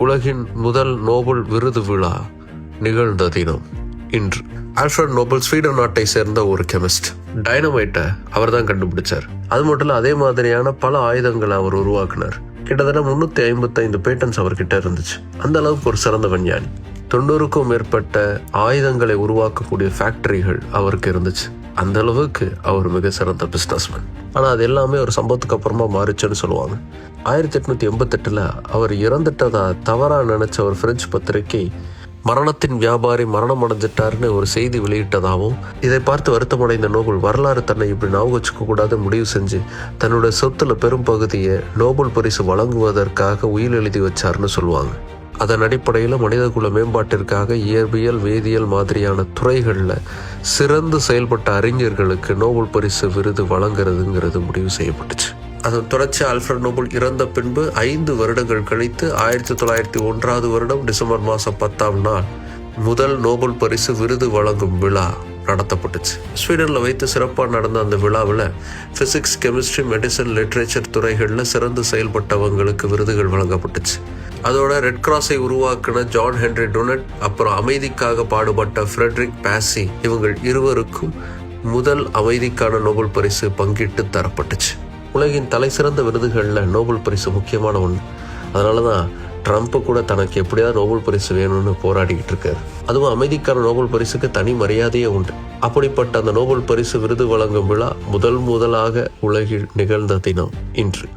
உலகின் முதல் நோபல் விருது விழா நிகழ்ந்த தினம் இன்று. ஆல்ஃபிரட் நோபல் ஸ்வீடன் நாட்டை சேர்ந்த ஒரு கெமிஸ்ட். டைனமைட்டை அவர் தான் கண்டுபிடிச்சார். அது மட்டும் இல்ல, அதே மாதிரியான பல ஆயுதங்களை அவர் உருவாக்குனார். கிட்டத்தட்ட 355 பேட்டன்ஸ் அவர்கிட்ட இருந்துச்சு. அந்த அளவுக்கு ஒரு சிறந்த விஞ்ஞானி. 90க்கும் மேற்பட்ட ஆயுதங்களை உருவாக்கக்கூடிய ஃபேக்டரிகள் அவருக்கு இருந்துச்சு. அந்த அளவுக்கு அவர் மிக சிறந்த பிஸ்னஸ்மேன். ஆனால் அது எல்லாமே ஒரு சம்பவத்துக்கு அப்புறமா மாறிச்சுன்னு சொல்லுவாங்க. 1888 அவர் இறந்துட்டதா தவறாக நினைச்ச ஒரு பிரெஞ்சு பத்திரிகை மரணத்தின் வியாபாரி மரணம் அடைஞ்சிட்டாருன்னு ஒரு செய்தி வெளியிட்டதாகவும், இதை பார்த்து வருத்தமடைந்த நோபல் வரலாறு தன்னை இப்படி ஞாபகம் வச்சுக்க கூடாது முடிவு செஞ்சு தன்னுடைய சொத்துல பெரும் பகுதியை நோபல் பரிசு வழங்குவதற்காக உயில் எழுதி வச்சாருன்னு சொல்லுவாங்க. அதன் அடிப்படையில் மனிதகுல மேம்பாட்டிற்காக இயற்பியல், வேதியியல் மாதிரியான துறைகளில் சிறந்து செயல்பட்ட அறிஞர்களுக்கு நோபல் பரிசு விருது வழங்குறதுங்கிறது முடிவு செய்யப்பட்டுச்சு. அதன் தொடர்ச்சி ஆல்ஃபிரட் நோபல் இறந்த பின்பு 5 வருடங்கள் கழித்து 1901 டிசம்பர் மாதம் 10 முதல் நோபல் பரிசு விருது வழங்கும் விழா நடத்தப்பட்டுச்சு. ஸ்வீடனில் வைத்து சிறப்பாக நடந்த அந்த விழாவில் பிசிக்ஸ், கெமிஸ்ட்ரி, மெடிசன், லிட்ரேச்சர் துறைகளில் சிறந்து செயல்பட்டவங்களுக்கு விருதுகள் வழங்கப்பட்டுச்சு. அதோட ரெட் கிராஸை உருவாக்கின ஜான் ஹென்ரி டுனட், அப்புறம் அமைதிக்காக பாடுபட்ட ஃப்ரெட்ரிக் பாசி, இவங்கள் இருவருக்கும் முதல் அமைதிக்கான நோபல் பரிசு பங்கிட்டு தரப்பட்டுச்சு. உலகின் தலை சிறந்த விருதுகளில் நோபல் பரிசு முக்கியமான ஒன்று. அதனால தான் ட்ரம்ப் கூட தனக்கு எப்படியாவது நோபல் பரிசு வேணும்னு போராடிக்கிட்டு இருக்காரு. அதுவும் அமைதிக்கான நோபல் பரிசுக்கு தனி மரியாதையே உண்டு. அப்படிப்பட்ட அந்த நோபல் பரிசு விருது வழங்கும் விழா முதலாக உலகில் நிகழ்ந்த தினம் இன்று.